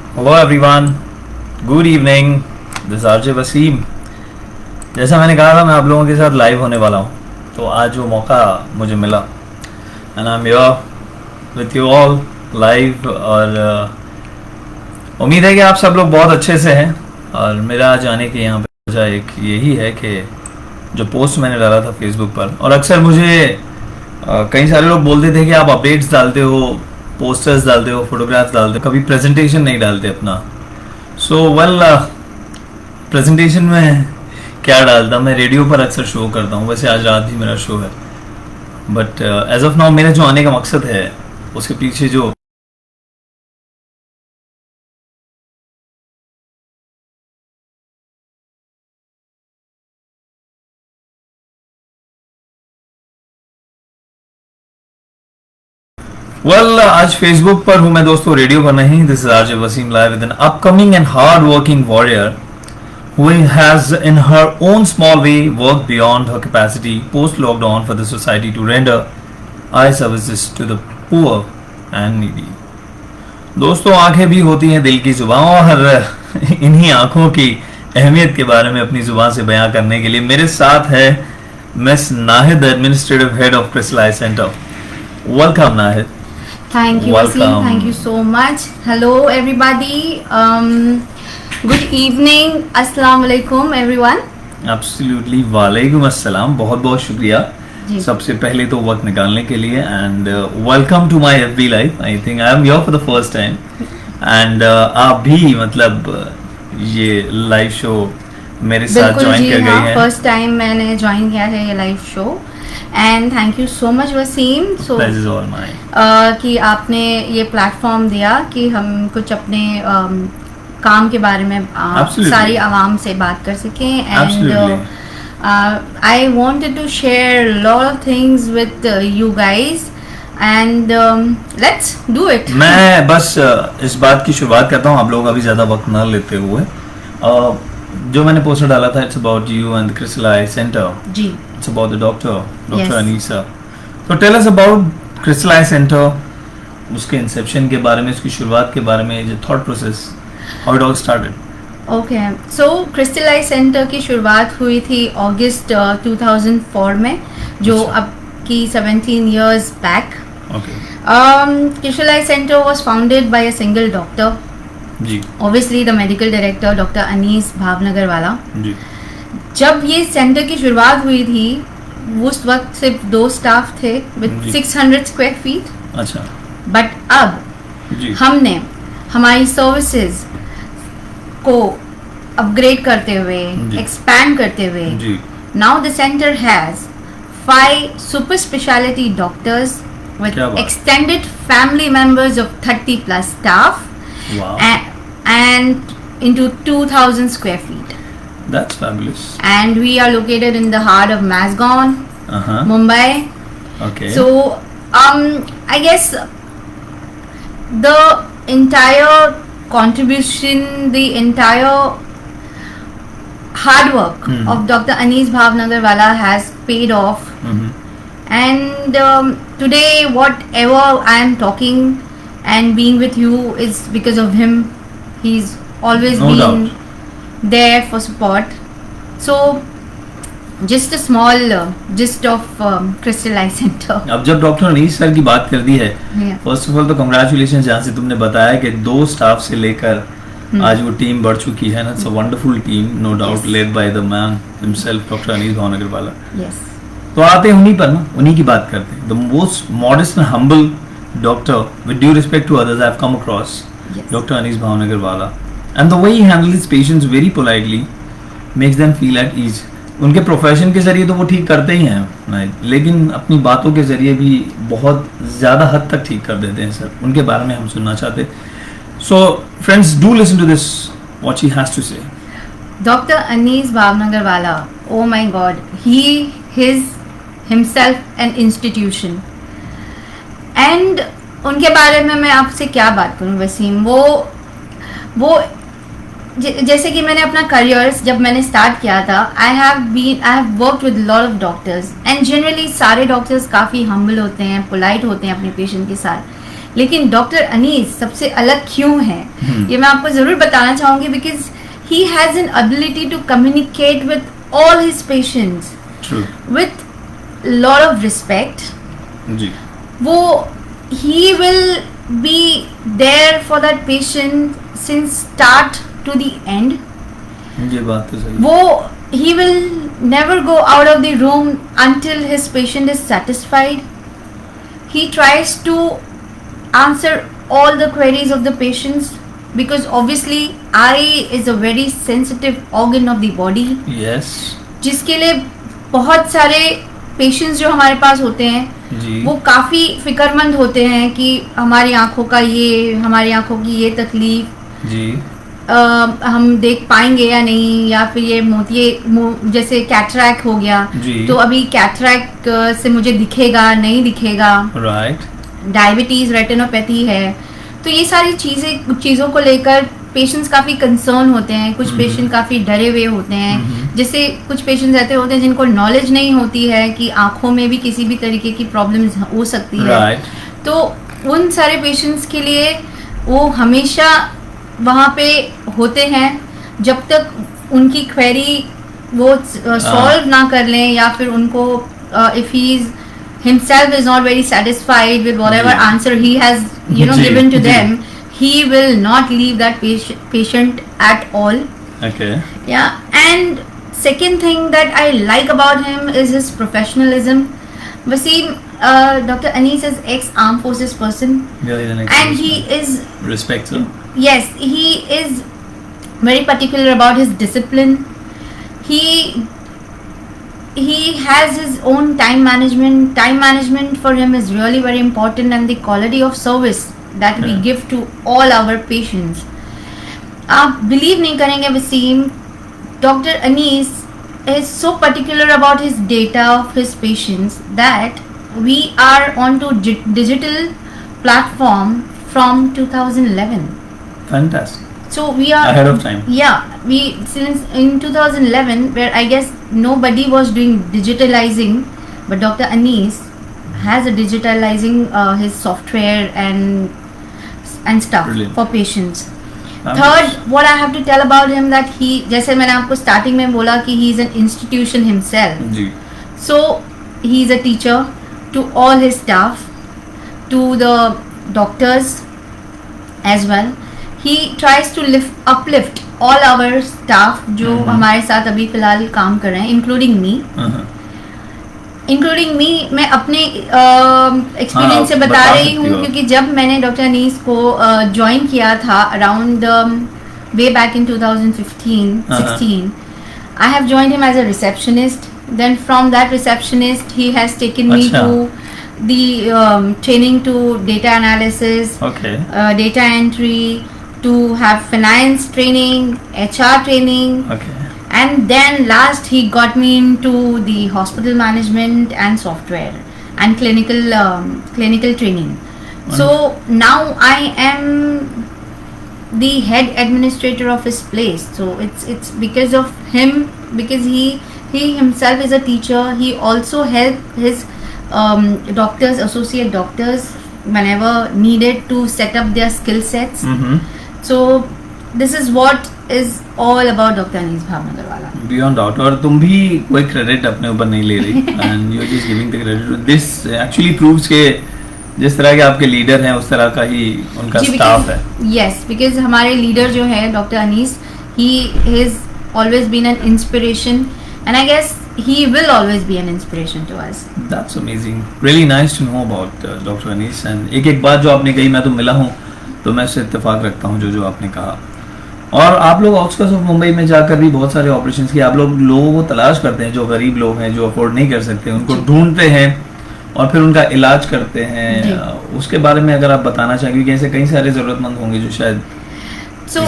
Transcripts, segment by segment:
Hello everyone, good evening. This RJ Wasim. जैसा मैंने कहा था, मैं आप लोगों के साथ लाइव होने वाला हूँ, तो आज वो मौका मुझे मिला and I am here with you all live. और उम्मीद है कि आप सब लोग बहुत अच्छे से हैं। और मेरा आज आने की यहाँ पे वजह एक यही है कि जो पोस्ट मैंने डाला था फेसबुक पर, और अक्सर मुझे कई सारे लोग बोलते थे कि आप अपडेट्स डालते हो, पोस्टर्स डालते हो, फोटोग्राफ्स डालते हो, कभी प्रेजेंटेशन नहीं डालते अपना। सो वेल, प्रेजेंटेशन में क्या डालता, मैं रेडियो पर अक्सर शो करता हूँ। वैसे आज रात भी मेरा शो है, बट एज ऑफ नाउ मेरा जो आने का मकसद है उसके पीछे जो आज फेसबुक पर हूँ मैं दोस्तों, रेडियो पर नहीं। This is RJ Wasim live with an upcoming and hard working warrior who has in her own small way worked beyond her capacity post lockdown for the society to render eye services to the poor and needy. दोस्तों, आंखें भी होती हैं दिल की जुबान, और इन्हीं आंखों की अहमियत के बारे में अपनी जुबान से बयां करने के लिए मेरे साथ है miss Nahid, administrative head of crystal I centre. Welcome Nahid. Thank you, Wasim. Thank you so much. Hello, everybody. Good evening. Assalamu alaikum, everyone. Absolutely, वालेकुम अस्सलाम। बहुत बहुत शुक्रिया सबसे पहले तो वक्त निकालने के लिए, and welcome to my FB live. I think I am here for the first time, and आप भी मतलब ये लाइव शो मेरे साथ ज्वाइन कर गई हैं। फर्स्ट टाइम मैंने ज्वाइन किया है ये live show, and thank you so much Waseem. So कि आपने ये प्लेटफॉर्म दिया कि हम कुछ अपने काम के बारे में सारी आवाम से बात कर सकें, and I wanted to share lot of things with you guys, and let's do it. मैं बस इस बात की शुरुआत करता हूँ, आप लोग अभी ज़्यादा वक्त न लेते हुए। जो मैंने पोस्टर डाला था, it's about you and the crystal I centre. जी, it's about the doctor Anisa. तो tell us about crystal I centre, उसके इंसेप्शन के बारे में, उसकी शुरुआत के बारे में, जो thought process, how it all started. Okay, so crystal I centre की शुरुआत हुई थी अगस्त 2004 में, जो अब की 17 years बैक। Crystal I Centre was founded by a single doctor, जी, obviously the medical director doctor Anees Bhavnagar वाला। जी। जब ये सेंटर की शुरुआत हुई थी, उस वक्त सिर्फ 2 स्टाफ थे विद 600 स्क्वायर फीट। अच्छा। बट अब जी, हमने हमारी सर्विसेज को अपग्रेड करते हुए, एक्सपैंड करते हुए, now the centre has 5 super speciality doctors with extended family members of 30+ staff. Wow. And into 2000 square feet. That's fabulous. And we are located in the heart of Mazgaon, Mumbai. Okay. So I guess the entire contribution, the entire hard work of Dr. Anees Bhavnagarwala has paid off. And today whatever I am talking and being with you is because of him. He's always been there for support. So just a small gist of Crystal Eye Center. अब जब doctor Anees sir की बात कर दी है, first of all तो congratulation, जहाँ से तुमने बताया कि 2 स्टाफ से लेकर आज वो टीम बढ़ चुकी है ना। It's a wonderful team, no doubt, led by the man himself, doctor Anees Bhavnagarwala. Yes. तो आते हैं उन्हीं पर ना, उन्हीं की बात करते हैं। The most modest and humble doctor, with due respect to others, I have come across doctor Anees Bhavnagarwala, and the way he handles his patients very politely makes them feel at ease. उनके प्रोफेशन के जरिए तो वो ठीक करते ही हैं, लेकिन अपनी बातों के जरिए भी बहुत ज़्यादा हद तक ठीक कर देते हैं सर। उनके बारे में हम सुनना चाहते हैं। So friends, do listen to this what he has to say. Doctor Anees Bhavnagarwala, oh my God, he is himself an institution. And उनके बारे में मैं आपसे क्या बात करूं वसीम। वो जैसे कि मैंने अपना करियर जब मैंने स्टार्ट किया था, I have worked with lot of doctors, and generally सारे डॉक्टर्स काफ़ी हम्बल होते हैं, पोलाइट होते हैं अपने पेशेंट के साथ। लेकिन डॉक्टर अनीस सबसे अलग क्यों है, ये मैं आपको जरूर बताना चाहूंगी, because he has an ability to communicate with all his patients with lot of respect. जी. वो he will be there for that patient since start to the end. ये बात तो सही. वो he will never go out of the room until his patient is satisfied. He tries to answer all the queries of the patients because obviously eye is a very sensitive organ of the body. Yes. जिसके लिए बहुत सारे patients जो हमारे पास होते हैं जी. वो काफ़ी फिक्रमंद होते हैं कि हमारी आंखों का ये, हमारी आंखों की ये तकलीफ जी. हम देख पाएंगे या नहीं, या फिर ये जैसे कैटरैक्ट हो गया जी. तो अभी कैटरैक्ट से मुझे दिखेगा नहीं दिखेगा. राइट. डायबिटीज, रेटिनोपैथी है, तो ये सारी चीज़ों को लेकर पेशेंट्स काफ़ी कंसर्न होते हैं. कुछ पेशेंट काफ़ी डरे हुए होते हैं, जैसे कुछ पेशेंट्स ऐसे होते हैं जिनको नॉलेज नहीं होती है कि आंखों में भी किसी भी तरीके की प्रॉब्लम्स हो सकती है. तो उन सारे पेशेंट्स के लिए वो हमेशा वहाँ पे होते हैं जब तक उनकी क्वेरी वो सॉल्व ना कर लें, या फिर उनको if he is himself is not very satisfied with whatever answer he has given to them, he will not leave that patient at all. Okay. Yeah. And second thing that I like about him is his professionalism. Wasim, Dr. Anis is ex-armed forces person. Yeah, and he is respect, sir. Yes, he is very particular about his discipline. He has his own time management for him is really very important, and the quality of service that we give to all our patients. आप believe नहीं करेंगे Wasim, Dr. Anis is so particular about his data of his patients that we are onto digital platform from 2011. Fantastic. So we are ahead of time. Yeah, we since in 2011, where I guess nobody was doing digitalizing, but Dr. Anis has a digitalizing his software and stuff. Brilliant. For patients. Third, what I have to tell about him that he, जैसे मैंने आपको starting में बोला कि he is an institution himself. Ji. So he is a teacher to all his staff, to the doctors as well. He tries to uplift all our staff जो हमारे साथ अभी फिलहाल काम कर रहे हैं, including me. मैं अपने एक्सपीरियंस से बता रही हूँ, क्योंकि जब मैंने डॉक्टर अनीस को ज्वाइन किया था around way back in 2015-16, I have joined him as a receptionist. Then from that receptionist, he has taken me to the training to data analysis, data entry, to have finance training, HR training. And then last he got me into the hospital management and software and clinical training. So now I am the head administrator of his place. So it's because of him, because he himself is a teacher. He also helped his doctors, associate doctors, whenever needed to set up their skill sets. So this is what is all about Dr. Anis Bhavnagarwala. Beyond doubt. और तुम भी कोई credit अपने ऊपर नहीं ले रही, and you're just giving the credit. This actually proves के जिस तरह के आपके लीडर हैं उस तरह का ही उनका स्टाफ है. Yes, because हमारे लीडर जो है doctor Anees, he has always been an inspiration, and I guess he will always be an inspiration to us. That's amazing. Really nice to know about Dr. Anis. And एक बात जो आपने कही, मैं तो मिला हूँ तो मैं इससे इत्तेफाक रखता हूँ जो आपने कहा. और आप लोग आउटस्कर्ट्स ऑफ मुंबई में जाकर भी बहुत सारे ऑपरेशंस किए. आप लोग लोगों को तलाश करते हैं, जो गरीब लोग हैं, जो अफोर्ड नहीं कर सकते, उनको ढूंढते हैं और फिर उनका इलाज करते हैं. उसके बारे में अगर आप बताना चाहें, क्योंकि ऐसे कई सारे जरूरतमंद होंगे जो शायद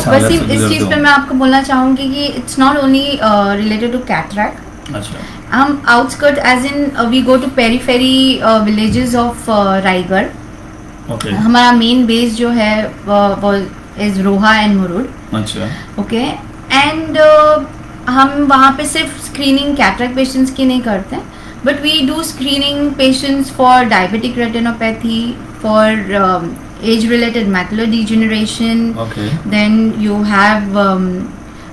वैसे इस चीज पे मैं आपको बोलना चाहूंगी कि it's not only related to cataract. अच्छा. हम outskirt as in we go to periphery villages of Raigarh. हमारा मेन बेस जो है वो इज रोहा एंड मुरुड. अच्छा. ओके. एंड हम वहाँ पे सिर्फ स्क्रीनिंग कैटरैक्ट पेशेंट्स की नहीं करते, but we do screening patients for diabetic retinopathy, for age related macular degeneration. Okay. Then you have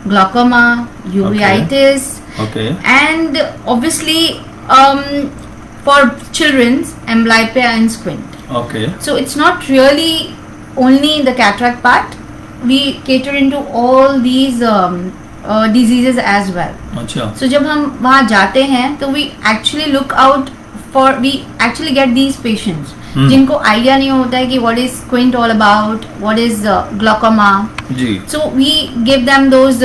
glaucoma, uveitis. Okay. And obviously for children's amblyopia and squint. Okay. So it's not really only the cataract part. We cater into all these diseases as well. अच्छा. So जब हम वहाँ जाते हैं तो we actually look out for, we actually get these patients जिनको idea नहीं होता है कि what is squint all about, what is glaucoma. Ji. So we give them those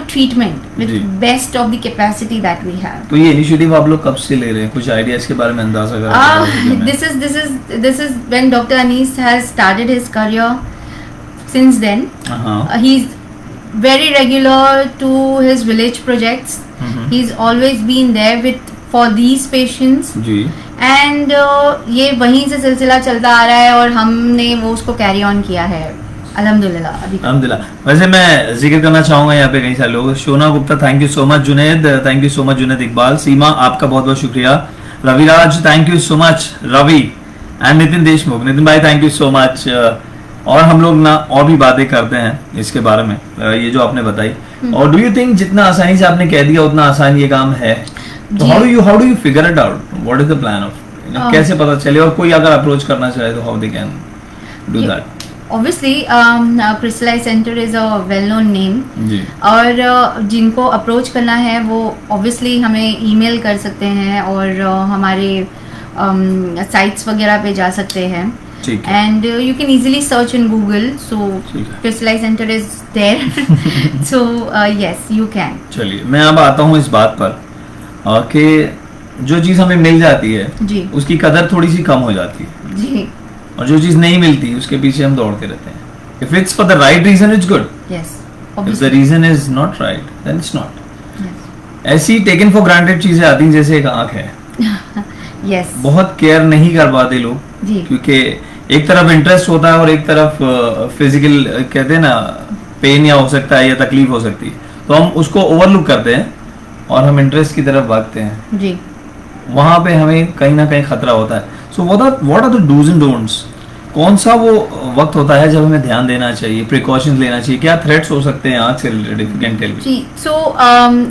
treatment with ji. best of the capacity that we have. तो ये initiative आप लोग कब से ले रहे हैं? कुछ आइडिया इसके बारे में अंदाजा करें? This is when Dr. Anis has started his career. Since then, he's very regular to his village projects. He's always been there for these patients. Ji. And ये वहीं से सिलसिला चलता आ रहा है और हमने वो उसको कैरी ऑन किया है अल्हम्दुलिल्लाह अभी. अल्हम्दुलिल्लाह. वैसे मैं जिक्र करना चाहूंगा यहाँ पे कई सारे लोग. Shona Gupta, thank you so much. Junaid, thank you so much. Junaid Iqbal. Seema, आपका बहुत बहुत शुक्रिया. Raviraj, thank you so much. Ravi and Nitin Deshmukh. Nitin भाई, थैंक यू सो मच. और हम लोग ना और भी बातें करते हैं इसके बारे में, ये जो आपने बताई. और डू यू थिंक जितना आसानी से आपने कह दिया उतना आसान ये काम है? तो how do you figure it out? What is the plan of, कैसे पता चले? और कोई अगर अप्रोच करना चाहे तो how they can do that? Obviously, Crystal Eye Center is a well-known name. जी. और जिनको अप्रोच करना है वो obviously हमें ईमेल कर सकते हैं और हमारे साइट्स वगैरह पे जा सकते हैं. And you can easily search in Google. So Crystal Eye Center is there. So yes, you can. चलिए, मैं अब आता हूँ इस बात पर कि जो चीज़ हमें मिल जाती है जी, उसकी कदर थोड़ी सी कम हो जाती है जी, और जो चीज़ नहीं मिलती उसके पीछे हम दौड़ते रहते हैं. If it's for the right reason, it's good. yes, If obviously. the reason is not right, then it's not. Yes. ऐसी टेकन फॉर ग्रांटेड चीजें आती हैं जैसे एक आंख है. Yes. बहुत केयर नहीं कर पाते लोग जी. क्योंकि एक तरफ इंटरेस्ट होता है और एक तरफ फिजिकल कहते हैं ना पेन या हो सकता है या तकलीफ हो सकती है, तो हम उसको ओवरलुक करते हैं और हम इंटरेस्ट की तरफ भागते हैं. जी. वहां पे हमें कहीं ना कहीं खतरा होता है. So what are the dos and don'ts? कौन सा वो वक्त होता है जब हमें ध्यान देना चाहिए, प्रिकॉशंस लेना चाहिए? क्या थ्रेट्स हो सकते हैं आंख से related, if you can tell me? जी. सो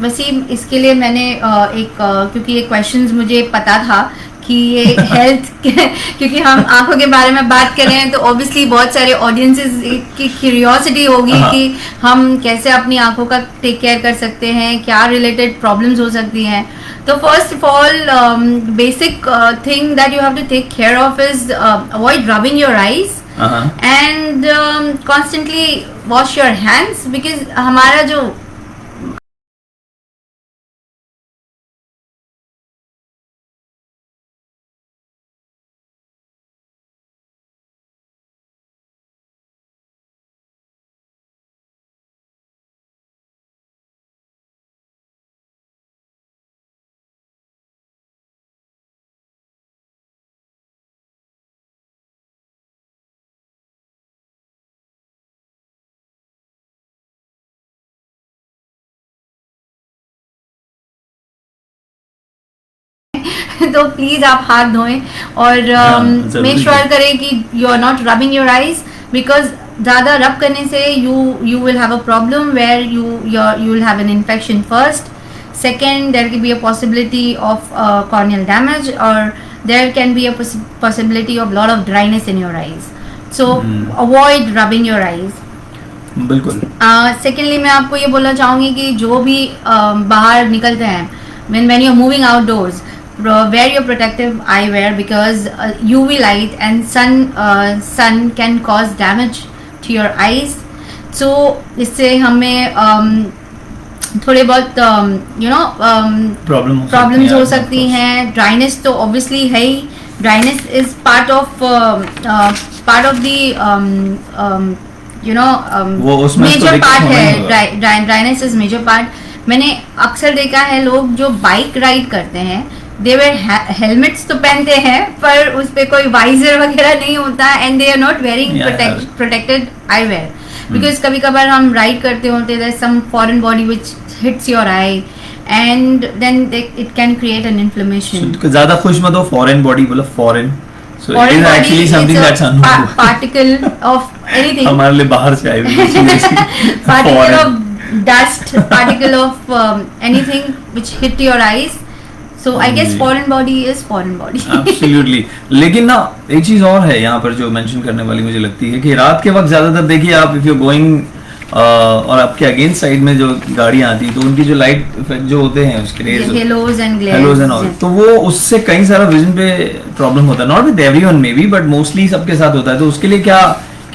वसीम, इसके लिए मैंने क्योंकि ये क्वेश्चंस मुझे पता था कि ये हेल्थ क्योंकि हम आंखों के बारे में बात कर रहे हैं तो ऑब्वियसली बहुत सारे ऑडियंसेस की क्यूरियोसिटी होगी कि हम कैसे अपनी आंखों का टेक केयर कर सकते हैं, क्या रिलेटेड प्रॉब्लम्स हो सकती हैं. तो first of all basic thing that you have to take care of is avoid rubbing your eyes and constantly wash your hands, because हमारा जो तो प्लीज आप हाथ धोएं और मेक श्योर करें कि you are not rubbing your eyes, because ज़्यादा रब करने से you will have a problem where you will have an infection first. Second, there can be a possibility of corneal damage और there can be a possibility of lot of dryness in your eyes. So avoid rubbing your eyes. बिल्कुल. Secondly मैं आपको ये बोलना चाहूँगी कि जो भी बाहर निकलते हैं, when you are moving outdoors, wear your protective eyewear because UV light and sun can cause damage to your eyes. So इससे हमें थोड़े बहुत प्रॉब्लम्स हो सकती हैं. ड्राइनेस तो ऑब्वियसली है ही. Dryness is part of the major part है. Dryness is major part. मैंने अक्सर देखा है लोग जो बाइक राइड करते हैं, दे वेयर हेलमेट्स तो पहनते हैं पर उस पे कोई वाइजर वगैरह नहीं होता and they are not wearing protected eyewear, because कभी कभार हम राइड करते होते हैं some foreign body which hits your eye and then it can create an inflammation. ज्यादा खुश मत हो. फॉरेन बॉडी बोलो, foreign So it is actually something that's unknown. Particle of anything. हमारे लिए बाहर से आई हुई particle of dust, particle of anything which hit your eyes. So I guess foreign body is foreign body. Absolutely. लेकिन ना एक चीज और है यहाँ पर जो मेंशन करने वाली मुझे लगती है कि रात के वक्त ज्यादातर देखिए आप, इफ यू गोइंग और आपके अगेंस्ट साइड में जो गाड़ियां आती तो उनकी जो लाइट इफेक्ट जो होते हैं उसके rays, halos and glare, halos and all, तो वो उससे कई सारा विजन पे प्रॉब्लम होता है. Not with everyone may be, but mostly सबके साथ होता है. तो उसके लिए क्या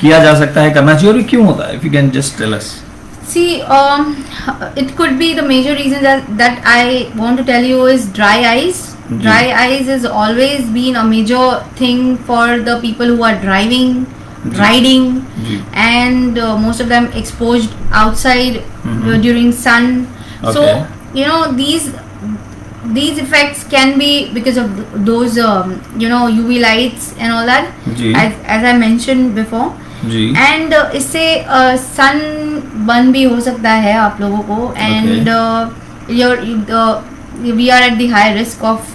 किया जा सकता है, करना चाहिए और क्यों होता है? If you can just tell us. See, it could be the major reason that I want to tell you is dry eyes. Dry eyes has always been a major thing for the people who are driving, riding, and most of them exposed outside during sun. Okay. So you know these effects can be because of those UV lights and all that. As I mentioned before. And इससे सन burn भी हो सकता है आप लोगों को. And we are at the high risk of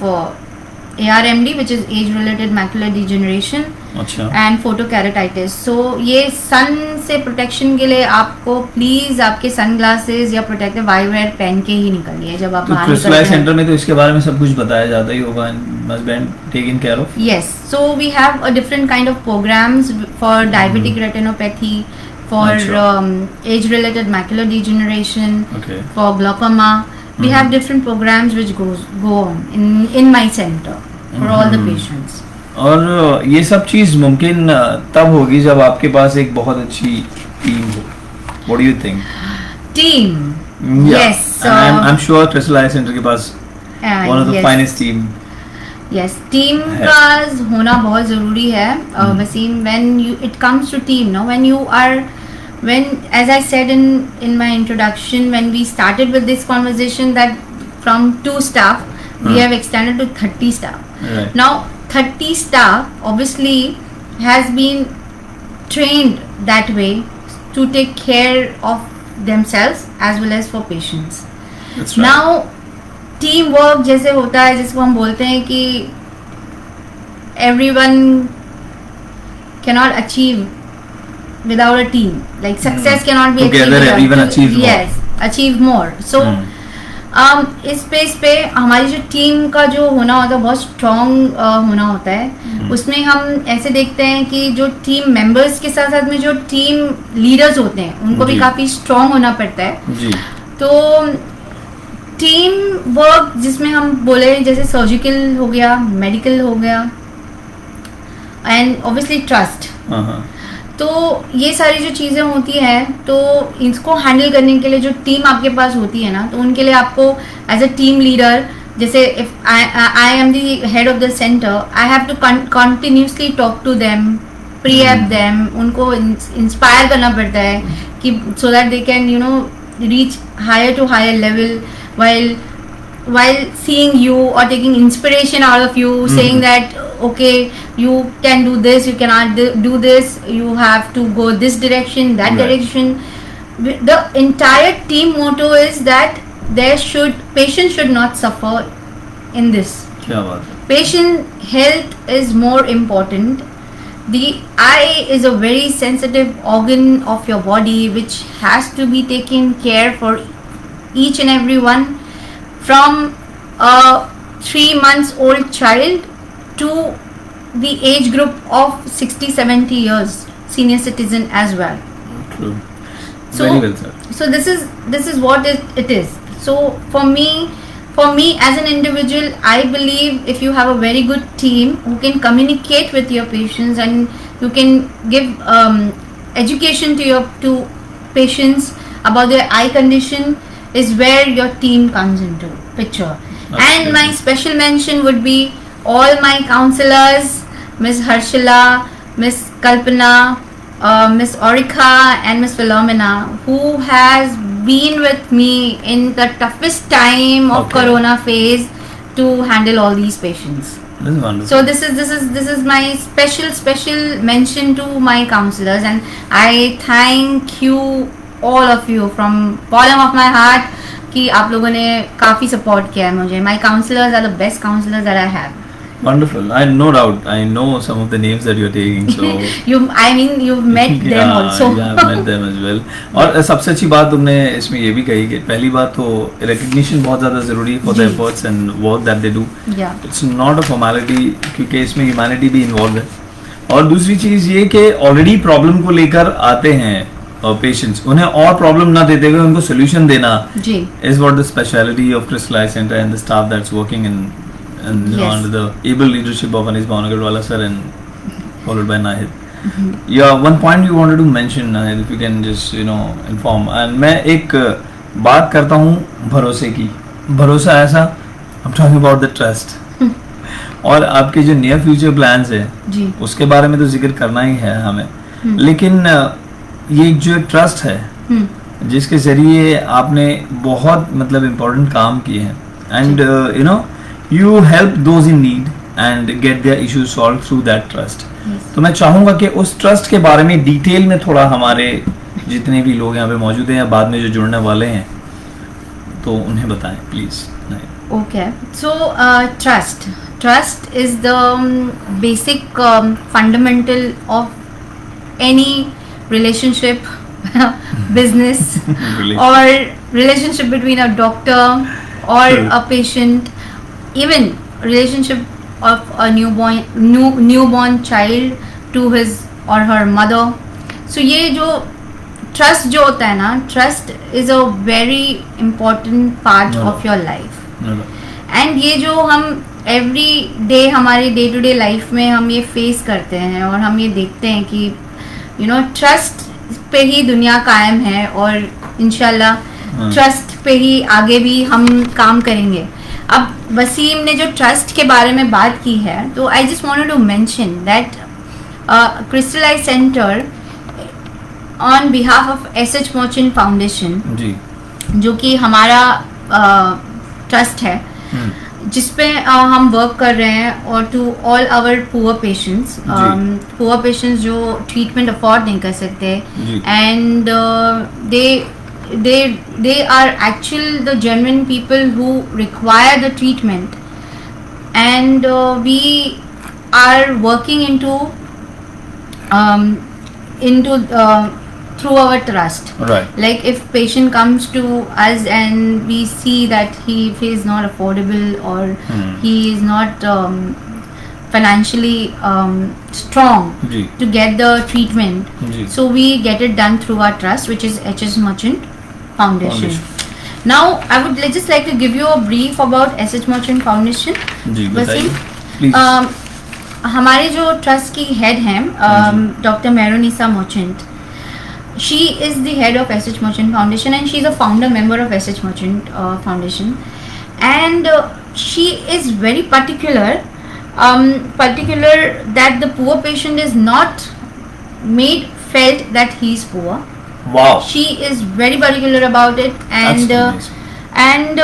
ARMD, which is age related macular degeneration and photokeratitis. So ये सन से प्रोटेक्शन के लिए आपको प्लीज आपके सन ग्लासेस या प्रोटेक्टिव आईवेयर पहन के ही निकलिए जब आप बाहर निकलते हैं. सेंटर में तो इसके बारे में सब कुछ बताया जाता ही होगा, must be taken care of. Yes, so we have a different kind of programs for diabetic retinopathy, for age related macular degeneration, for glaucoma. We have different programs which go on in my center for all the patients. और ये सब चीज मुमकिन तब होगी जब आपके पास एक बहुत अच्छी टीम हो. What do you think? Team. Yes. I'm sure Crystal Eye Center के पास one of the finest team. Yes, team का होना बहुत जरूरी है. Wasim, when it comes to team, no, when as I said in my introduction, when we started with this conversation, that from 2 staff we have extended to 30 staff. Right. Now 30 staff obviously has been trained that way to take care of themselves as well as for patients. That's right. Now teamwork जैसे होता है, जिसको हम बोलते हैं कि everyone cannot achieve without a team. Like success cannot be together achieved. Everyone achieve more. Yes, achieve more. So इस space पे हमारी जो टीम का जो होना होता है बहुत स्ट्रॉन्ग होना होता है. उसमें हम ऐसे देखते हैं कि जो टीम मेंबर्स के साथ साथ में जो टीम लीडर्स होते हैं उनको भी काफी स्ट्रॉन्ग होना पड़ता है जी. तो टीम वर्क जिसमें हम बोले जैसे सर्जिकल हो गया, मेडिकल हो गया, एंड ऑब्वियसली ट्रस्ट. तो ये सारी जो चीज़ें होती हैं तो इसको हैंडल करने के लिए जो टीम आपके पास होती है ना, तो उनके लिए आपको एज अ टीम लीडर, जैसे if I am the head of the centre, I have to continuously talk to them, prep them, उनको इंस्पायर करना पड़ता है कि so that they can reach higher to higher level while seeing you or taking inspiration out of you, saying that okay, you can do this, you cannot do this, you have to go this direction, that direction. The entire team motto is that patient should not suffer in this. क्या बात है. Patient health is more important. The eye is a very sensitive organ of your body which has to be taken care for each and every one, from a 3 months old child to the age group of 60-70 years, senior citizen as well. True. So, very well said. So this is what it is. So for me as an individual, I believe if you have a very good team who can communicate with your patients and you can give education to patients about their eye condition, is where your team comes into picture. And my special mention would be all my counselors, Miss Harshila, Miss Kalpana, Miss Orika and Miss Philomena, who has been with me in the toughest time of Corona phase to handle all these patients. This is wonderful. So this is my special mention to my counselors, and I thank you all of you from bottom of my heart कि आप लोगों ने काफ़ी support किया है मुझे. My counselors are the best counselors that I have. Wonderful. I no doubt. I know some of the names that you're taking. So you've met them also. Yeah, I've met them as well. और सबसे अच्छी बात तुमने इसमें ये भी कही कि पहली बात तो recognition बहुत ज़्यादा ज़रूरी है for the efforts and work that they do. Yeah. It's not a formality क्योंकि इसमें humanity भी involved है. और दूसरी चीज़ ये कि already problem को लेकर आते हैं पेशेंट्स, उन्हें और प्रॉब्लम ना देते हुए उनको सोल्यूशन देना is what the speciality of Crystal Eye Center and the staff that's working in under the able leadership of Anis Bhawanagarwala sir and followed by Nahid. Yeah, one point you wanted to mention, Nahid, if you can just inform. And मैं एक बात करता हूँ भरोसे की. भरोसा ऐसा, I'm talking about the trust. और आपके जो नियर फ्यूचर प्लान्स है उसके बारे में तो जिक्र करना ही है हमें, लेकिन ये जो ट्रस्ट है जिसके जरिए आपने बहुत मतलब इम्पोर्टेंट काम किए हैं and you help those in need and get their issues solved through that trust. तो मैं चाहूंगा कि उस ट्रस्ट के बारे में डिटेल में थोड़ा हमारे जितने भी लोग यहाँ पे मौजूद हैं या बाद में जो जुड़ने वाले हैं तो उन्हें बताएं please. Okay, so trust is the basic fundamental of any relationship, business or relationship between a doctor or a patient, even relationship of a newborn child to his or her mother. So ये जो trust जो होता है ना, trust is a very important part of your life. And ये जो हम every day हमारे day to day life में हम ये face करते हैं और हम ये देखते हैं कि ट्रस्ट पे ही दुनिया कायम है और इंशाल्लाह ट्रस्ट पे ही आगे भी हम काम करेंगे. अब वसीम ने जो ट्रस्ट के बारे में बात की है तो I just wanted to mention that Crystal I Centre on behalf of SH Merchant Foundation जो कि हमारा ट्रस्ट है जिसपे हम वर्क कर रहे हैं और to all our poor patients जो ट्रीटमेंट अफोर्ड नहीं कर सकते and they are actually the genuine people who require the treatment and we are working into through our trust. Right. Like if patient comes to us and we see that he is not affordable or he is not financially strong to get the treatment, so we get it done through our trust, which is HS Merchant Foundation. Now I would just like to give you a brief about SH Merchant Foundation. Please. हमारे जो trust की head हैं doctor Meherunnisa Merchant. She is the head of SH Merchant Foundation and she is a founder member of SH Merchant Foundation, and she is very particular that the poor patient is not made felt that he is poor. Wow. She is very particular about it, and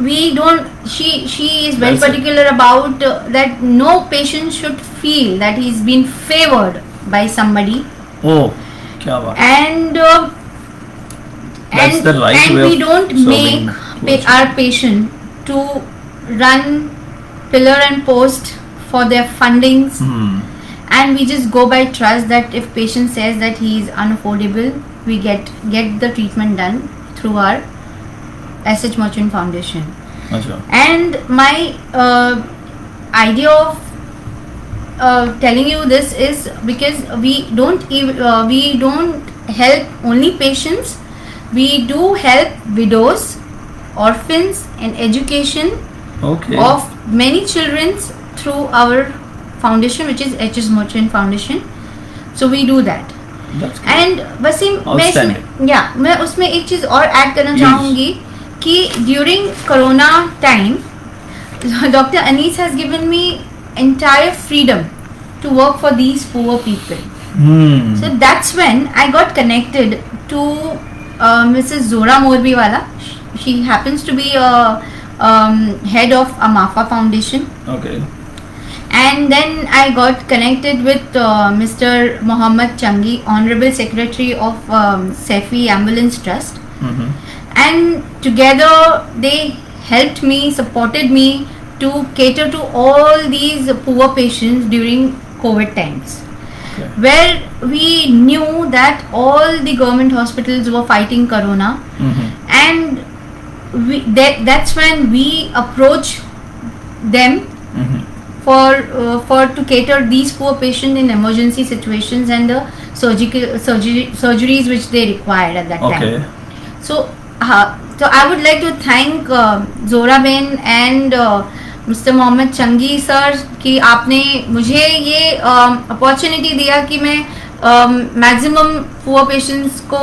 we don't. She is very particular about that no patient should feel that he's been favored by somebody. Oh. And we don't make our patient to run pillar and post for their fundings, and we just go by trust that if patient says that he is unaffordable, we get the treatment done through our SH Merchant Foundation. And my idea of telling you this is because we don't help only patients, we do help widows, orphans and education of many children through our foundation, which is HS Merchant Foundation. So we do that. And Wasim मैं उसमें एक चीज और add करना चाहूंगी कि during Corona time Dr. Anis has given me entire freedom to work for these poor people. So that's when I got connected to Mrs. Zora Morbiwala. She happens to be a head of Amafa Foundation. Okay. And then I got connected with Mr. Mohammed Changi, Honorable Secretary of Sefi Ambulance Trust. And together they helped me, supported me to cater to all these poor patients during COVID times, where we knew that all the government hospitals were fighting corona. And that's when we approach them for to cater these poor patients in emergency situations and the surgeries which they required at that time. So I would like to thank Zora Ben and Mr. Mohammad चंगी sir कि आपने मुझे ये opportunity दिया कि मैं maximum poor patients को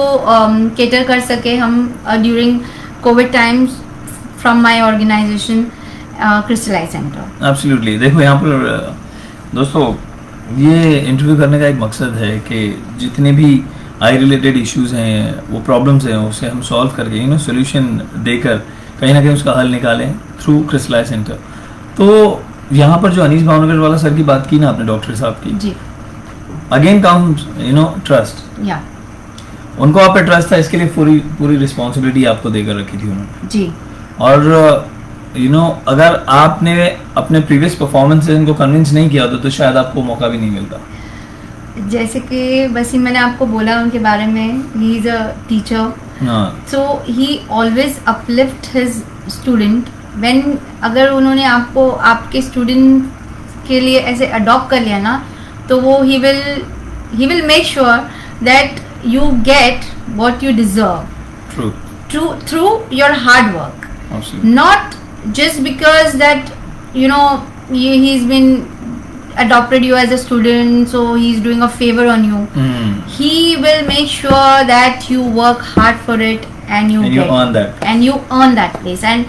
cater कर सके हम during Covid times from my organisation Crystal I Centre. Absolutely. देखो यहाँ पर दोस्तों ये इंटरव्यू करने का एक मकसद है कि जितने भी आई रिलेटेड इश्यूज हैं, वो प्रॉब्लम्स हैं, उसे हम सॉल्व करके सोल्यूशन देकर कहीं ना कहीं उसका हल निकालें थ्रू क्रिस्टल आई सेंटर. तो यहाँ पर जो अनीस भावनगर वाला सर की बात की ना आपने डॉक्टर साहब की, जी, अगेन काउंट्स ट्रस्ट. या उनको आप पे ट्रस्ट था, इसके लिए पूरी रिस्पॉन्सिबिलिटी आपको देकर रखी थी उन्होंने. जी. और अगर आपने अपने प्रीवियस परफॉर्मेंस से इनको कन्विंस नहीं किया होता तो शायद आपको मौका भी नहीं मिलता. जैसे कि वसीम मैंने आपको बोला उनके बारे में, he is a teacher, so he always uplift his student. When अगर उन्होंने आपको आपके स्टूडेंट के लिए ऐसे अडॉप्ट कर लिया ना, तो वो he will make sure that you get what you deserve through your hard work. Absolutely. Not just because that he's been adopted you as a student, so he's doing a favor on you. He will make sure that you work hard for it and you earn that, and you earn that place, and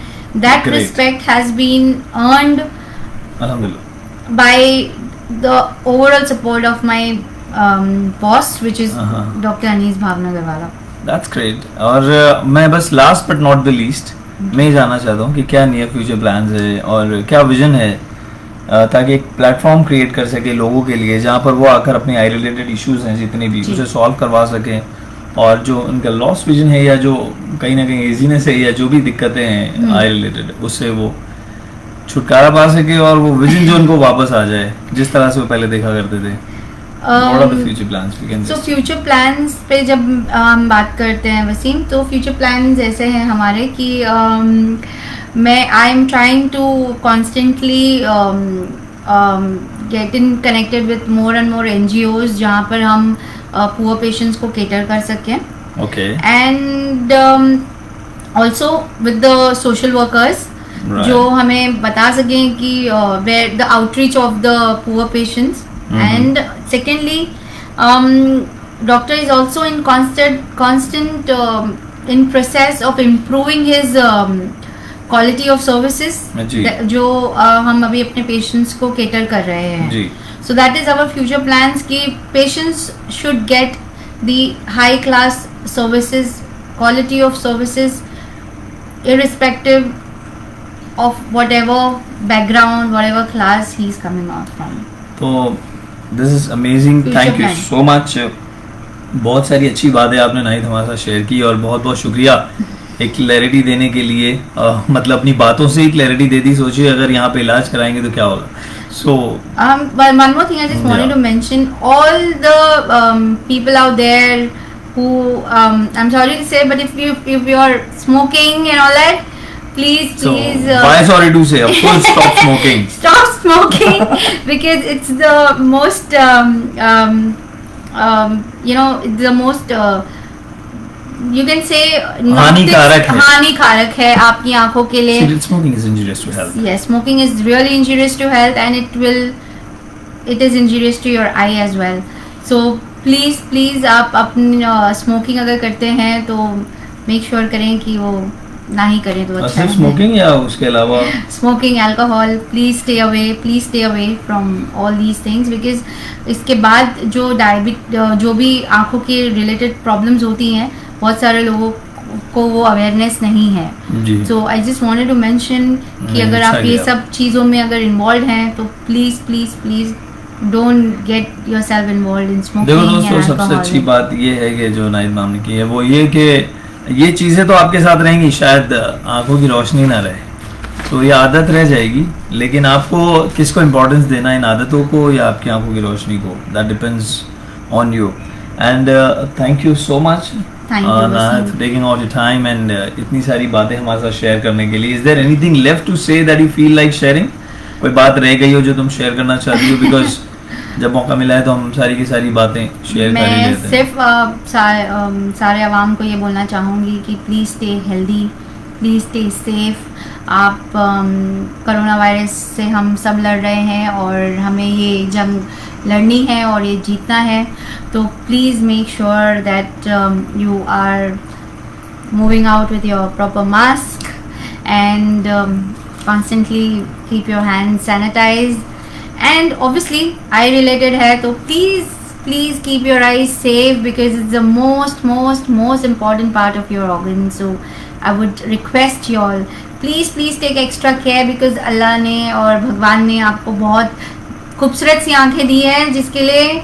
that Great. respect has been earned Alhamdulillah by the overall support of my boss, which is Dr. Anees Bhavnagar wala. That's great. और मैं बस last but not the least मैं ही जानना चाहता हूँ कि क्या near future plans है और क्या विजन है ताकि एक प्लेटफॉर्म क्रिएट कर सके लोगों के लिए जहाँ पर वो आकर अपने आई रिलेटेड इश्यूज हैं जितने भी उसे सॉल्व करवा सकें, और जो उनका लॉस विजन है या जो कहीं ना कहीं इजीनेस है या जो भी दिक्कतें हैं आई रिलेटेड, उससे वो छुटकारा पा सके और वो विजन जो उनको वापस आ जाए जिस तरह से वो पहले देखा करते थे. What are the future plans? So future plans पे जब हम बात करते हैं वसीम, तो future plans ऐसे हैं हमारे कि I am trying to constantly get in connected with more and more NGOs जहाँ पर हम poor patients को cater कर सकें. Okay. And also with the social workers. Right. जो हमें बता सकें कि where the outreach of the poor patients. And secondly, doctor is also in constant in process of improving his quality of services जो हम अभी अपने patients को cater कर रहे हैं. So that is our future plans कि patients should get the high class services, quality of services, irrespective of whatever background, whatever class he is coming out from. तो this is amazing, thank you so much. बहुत सारी अच्छी बातें आपने नाहिद हमारे साथ share की और बहुत बहुत शुक्रिया एक क्लैरिटी देने के लिए. मतलब अपनी बातों से ही क्लैरिटी दे दी. सोचिए अगर यहाँ पे इलाज कराएंगे तो क्या होगा. So one more thing I just wanted to mention, all the people out there who I'm sorry to say, but if you are smoking and all that, please why sorry to say, of course stop smoking. Stop smoking because it's the most the most you can say हानिकारक है आपकी आंखों के लिए. Cigarette smoking is injurious to health. Yes, smoking is really injurious to health and it is injurious to your eye as well. So please आप अपनी smoking अगर करते हैं तो मेक श्योर करें कि वो ना ही करें तो अच्छा है. स्मोकिंग या उसके अलावा smoking, alcohol, please stay away from all these things because इसके बाद जो भी आंखों के रिलेटेड प्रॉब्लम्स होती हैं बहुत सारे लोगों को वो अवेयरनेस नहीं है. So I just wanted to mention कि अगर आप ये सब चीज़ों में अगर इन्वॉल्व हैं तो please don't get yourself involved in smoking. देखो दोस्तों, सबसे अच्छी बात ये है कि जो नाहिद मैम ने की है वो ये कि ये चीज़ें तो आपके साथ रहेंगी, शायद आंखों की रोशनी ना रहे. तो ये आदत रह जाएगी, लेकिन आपको किसको इम्पोर्टेंस देना है, इन आदतों को या आपकी आंखों की रोशनी को, that depends on you. And thank you so much for taking all your time and इतनी सारी बातें हमारे साथ शेयर करने के लिए. Is there anything left to say that you feel like sharing? कोई बात रह गई हो जो तुम शेयर करना चाहती हो? बिकॉज जब मौका मिला है तो हम सारी की सारी बातें शेयर कर ही लेते हैं. मैं सिर्फ सारे आवाम को ये बोलना चाहूँगी कि please stay healthy, please stay safe. आप कोरोना वायरस से हम सब लड़ रहे हैं और हमें ये जंग लड़नी है और ये जीतना है. तो please make sure that you are moving out with your proper mask and constantly keep your hands sanitized. And obviously eye related है तो please keep your eyes safe because it's the most important part of your organ. So I would request you all please take extra care because अल्लाह ने और भगवान ने आपको बहुत खूबसूरत सी आंखें दी हैं जिसके लिए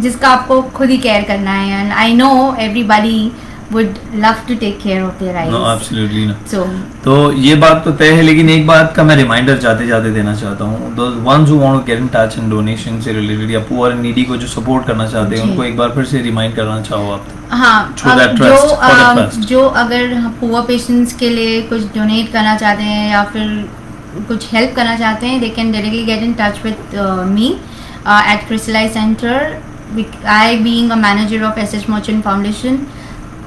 जिसका आपको खुद ही केयर करना है. And I know everybody would love to take care of their eyes. No, absolutely not. So तो ये बात तो तय है, लेकिन एक बात का मैं रिमाइंडर जाते जाते देना चाहता हूँ. Those ones who want to get in touch and donation से रिलेटेड या पुअर एंड नीडी को जो सपोर्ट करना चाहते हैं उनको एक बार फिर से रिमाइंड करना चाहो आप. हाँ, जो अगर पुअर पेशेंट्स के लिए कुछ डोनेट करना चाहते हैं या फिर कुछ हेल्प करना चाहते हैं, they can directly get in touch with me at Crystal Eye Centre. I being a manager of S.H. Merchant Foundation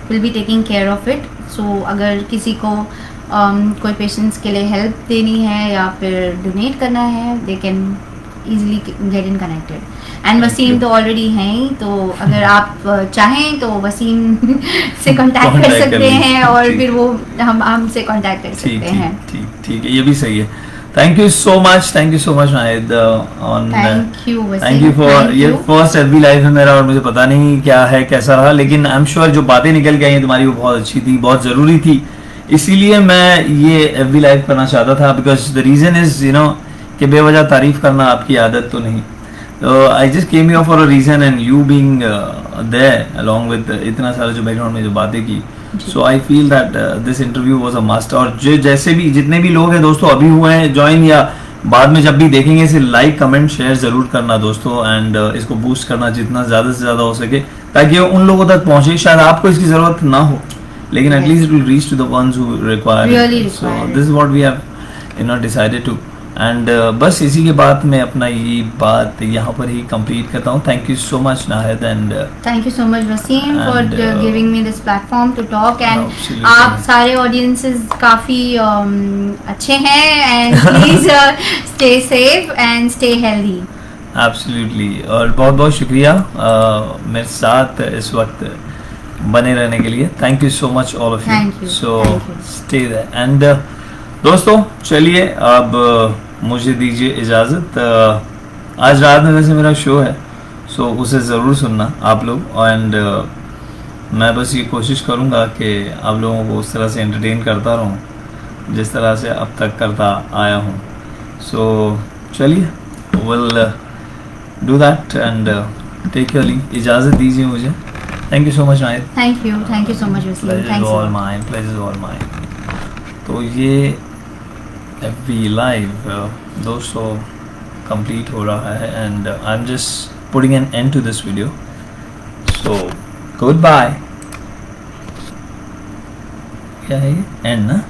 will be taking care of it. So अगर किसी को कोई पेशेंट्स के लिए हेल्प देनी है या फिर डोनेट करना है, they can easily get in connected. And Wasim तो ऑलरेडी हैं ही, तो अगर आप चाहें तो वसीम से कांटेक्ट कर सकते हैं और फिर वो हमसे कांटेक्ट कर सकते हैं. ठीक है, ये भी सही है. Thank you so much Nahid thank you for ये फर्स्ट FB लाइव है मेरा और मुझे पता नहीं क्या है कैसा रहा, लेकिन आई एम श्योर जो बातें निकल के आई हैं तुम्हारी वो बहुत अच्छी थी, बहुत ज़रूरी थी. इसीलिए मैं ये FB लाइव करना चाहता था बिकॉज द रीज़न इज़ कि बेवजह तारीफ करना आपकी आदत तो नहीं. तो I just came here for a reason and you being there along with इतना सारा जो बैकग्राउंड में जो बातें की. So I feel that this interview was a must. और जो जैसे भी जितने भी लोग हैं दोस्तों अभी हुए हैं ज्वाइन या बाद में जब भी देखेंगे इसे लाइक कमेंट शेयर जरूर करना दोस्तों. एंड इसको बूस्ट करना जितना ज़्यादा से ज़्यादा हो सके ताकि उन लोगों तक पहुंचे. शायद आपको इसकी ज़रूरत ना हो लेकिन at least it will reach to the ones who require. So this is what we have decided to. And बस इसी के बाद मैं अपना ये बात यहाँ पर ही कंप्लीट करता हूँ. Thank you so much Nahid and thank you so much Wasim for giving me this platform to talk. And आप सारे ऑडियंसेस काफ़ी अच्छे हैं and please stay safe and stay healthy. Absolutely. और बहुत बहुत शुक्रिया मेरे साथ इस वक्त बने रहने के लिए. Thank you so much all of you. So stay there. And दोस्तों चलिए अब मुझे दीजिए इजाज़त. आज रात में वैसे मेरा शो है सो उसे ज़रूर सुनना आप लोग. एंड मैं बस ये कोशिश करूँगा कि आप लोगों को उस तरह से एंटरटेन करता रहूँ जिस तरह से अब तक करता आया हूँ. सो चलिए will do that and take care. इजाज़त दीजिए मुझे. Thank you so much Nahid. Thank you so much Wasim. Pleasure is all mine. तो ये FB लाइव दोस्तों कंप्लीट हो रहा है and I am just putting an end to this video. So goodbye. क्या है ये एंड ना.